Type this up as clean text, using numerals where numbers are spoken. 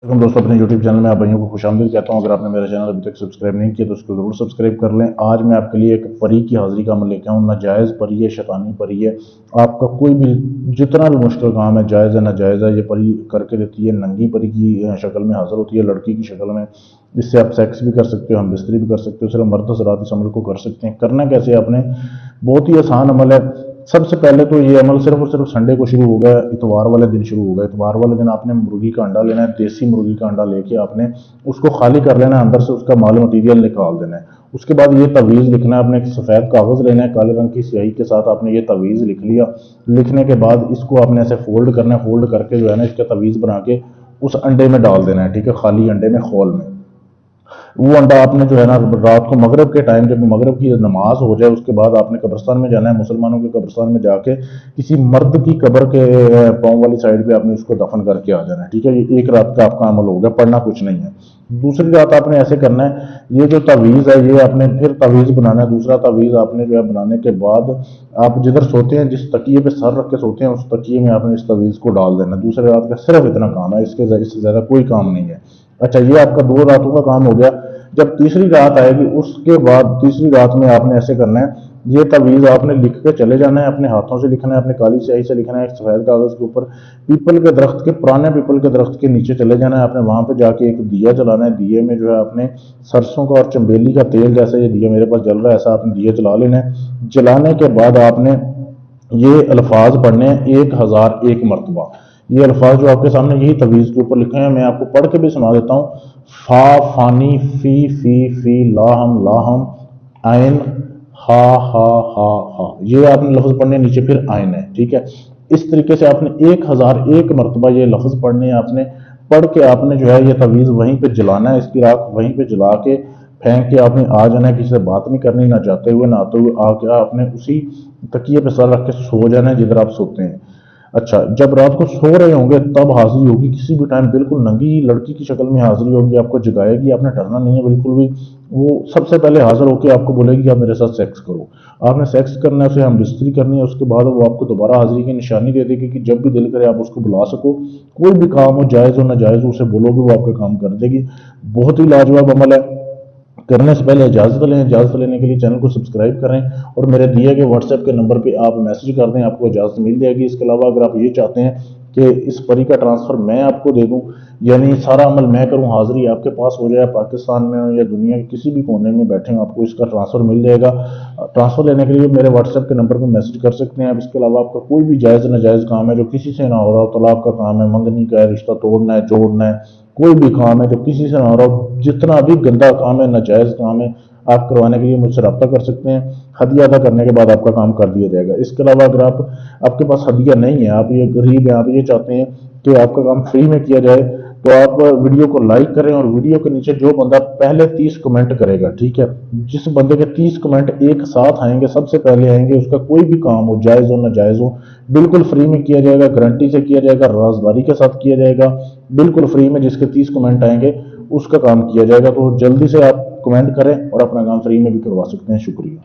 दोस्तों, अपने YouTube channel में आप भाइयों को खुशामदीद कहता हूं। अगर आपने मेरा चैनल अभी तक सब्सक्राइब नहीं किया तो उसको ज़रूर सब्सक्राइब कर लें। आज मैं आपके लिए एक परी की हाज़िरी का अमल लेके आऊँ। नाजायज़ परी है, शैतानी परी है। आपका कोई भी जितना भी मुश्किल काम है, जायज़ है नाजायज़ है, ये परी करके देती है। नंगी परी की शक्ल में हाज़िर होती है, लड़की की शक्ल में। इससे आप सेक्स भी कर सकते हो, हम बिस्तरी भी कर सकते हो। सिर्फ मर्द हज़रात इस अमल को कर सकते हैं। करना कैसे आपने, बहुत ही आसान अमल है। सबसे पहले तो ये अमल सिर्फ और सिर्फ संडे को शुरू होगा, इतवार वाले दिन शुरू होगा। इतवार वाले दिन आपने मुर्गी का अंडा लेना है, देसी मुर्गी का अंडा लेके आपने उसको खाली कर लेना है, अंदर से उसका माल मटीरियल निकाल देना है। उसके बाद ये तवीज़ लिखना है। आपने एक सफ़ेद कागज़ लेना है, काले रंग की स्याही के साथ आपने ये तवीज़ लिख लिया। लिखने के बाद इसको आपने ऐसे फोल्ड करना है, फोल्ड करके जो है ना इसका तवीज़ बना के उस अंडे में डाल देना है। ठीक है, खाली अंडे में, खोल में। वो अंडा आपने जो है ना रात को मगरब के टाइम, जब मगरब की नमाज हो जाए उसके बाद आपने कब्रिस्तान में जाना है। मुसलमानों के कब्रिस्तान में जाके किसी मर्द की कब्र के पाँव वाली साइड पे आपने उसको दफन करके आ जाना है। ठीक है, ये एक रात का आपका अमल हो गया, पढ़ना कुछ नहीं है। दूसरी रात आपने ऐसे करना है, ये जो तवीज़ है ये आपने फिर तवीज़ बनाना है। दूसरा तवीज़ आपने जो है बनाने के बाद आप जिधर सोते हैं, जिस तकिए पे सर रख के सोते हैं, उस तकिए में आपने इस तवीज़ को डाल देना। दूसरे रात का सिर्फ इतना काम है, इससे ज़्यादा कोई काम नहीं है। अच्छा, ये आपका 2 रातों का काम हो गया। जब तीसरी रात आएगी उसके बाद तीसरी रात में आपने ऐसे करना है, ये तवीज़ आपने लिख के चले जाना है, अपने हाथों से लिखना है, अपने काली स्याही से लिखना है, एक सफ़ेद कागज़ के ऊपर। पीपल के दरख्त के, पुराने पीपल के दरख्त के नीचे चले जाना है आपने। वहाँ पे जाके एक दिया जलाना है। दिए में जो है आपने सरसों का और चंबेली का तेल, जैसे ये दिया मेरे पास जल रहा है ऐसा आपने दिया जला लेना है। जलाने के बाद आपने ये अल्फाज पढ़ने हैं 1001 मरतबा। ये अल्फाज जो आपके सामने यही तवीज़ के ऊपर लिखे हैं, मैं आपको पढ़ के भी सुना देता हूँ। फा फानी फी लाहम लाहम आइन हा हा हा। ये आपने लफ्ज़ पढ़ने, नीचे फिर आइन है। ठीक है, इस तरीके से आपने 1001 मरतबा ये लफ्ज़ पढ़ने हैं। आपने पढ़ के आपने जो है ये तवीज़ वहीं पे जलाना है, इसकी राख वहीं पे जला के फेंक के आपने आ जाना है। किसी से बात नहीं करनी, ना जाते हुए ना आते हुए, आके आपने उसी तकिए पे सर रख के सो जाना है जिधर आप सोते हैं। अच्छा, जब रात को सो रहे होंगे तब हाजिरी होगी, किसी भी टाइम बिल्कुल नंगी लड़की की शक्ल में हाजिरी होगी, आपको जगाएगी। आपने डरना नहीं है बिल्कुल भी। वो सबसे पहले हाजिर होकर आपको बोलेगी कि आप मेरे साथ सेक्स करो। आपने सेक्स करना है, उसे हम बिस्तरी करनी है। उसके बाद वो आपको दोबारा हाजिरी की निशानी दे देगी कि जब भी दिल करे आप उसको बुला सको। कोई भी काम हो, जायज़ हो ना जायज़ हो, उसे बोलोगे वो आपका काम कर देगी। बहुत ही लाजवाब अमल है। करने से पहले इजाज़त लें। इजाज़त लेने के लिए चैनल को सब्सक्राइब करें और मेरे दिए गए व्हाट्सएप के नंबर पे आप मैसेज कर दें, आपको इजाज़त मिल जाएगी। इसके अलावा अगर आप ये चाहते हैं कि इस परी का ट्रांसफ़र मैं आपको दे दूं, यानी सारा अमल मैं करूं, हाज़िरी आपके पास हो जाए, पाकिस्तान में हो या दुनिया के किसी भी कोने में बैठे हो, आपको इसका ट्रांसफ़र मिल जाएगा। ट्रांसफ़र लेने के लिए मेरे व्हाट्सएप के नंबर पर मैसेज कर सकते हैं आप। इसके अलावा आपका कोई भी जायज़ नाजायज़ काम है जो किसी से ना हो रहा हो, तलाक का काम है, मंगनी का है, रिश्ता तोड़ना है, जोड़ना है, कोई भी काम है जो किसी से ना हो रहा हो, जितना भी गंदा काम है, नाजायज़ काम है, आप करवाने के लिए मुझसे रब्ता कर सकते हैं। हदिया अदा करने के बाद आपका काम कर दिया जाएगा। इसके अलावा अगर आपके पास हदिया नहीं है, आप ये गरीब हैं, आप ये चाहते हैं कि आपका काम फ्री में किया जाए, तो आप वीडियो को लाइक करें और वीडियो के नीचे जो बंदा पहले 30 कमेंट करेगा, ठीक है, जिस बंदे के 30 कमेंट एक साथ आएंगे, सबसे पहले आएंगे, उसका कोई भी काम हो, जायज़ हो ना जायज़ हो, बिल्कुल फ्री में किया जाएगा, गारंटी से किया जाएगा, राजदारी के साथ किया जाएगा, बिल्कुल फ्री में। जिसके 30 कमेंट आएंगे उसका काम किया जाएगा। तो जल्दी से आप कमेंट करें और अपना काम फ्री में भी करवा सकते हैं। शुक्रिया।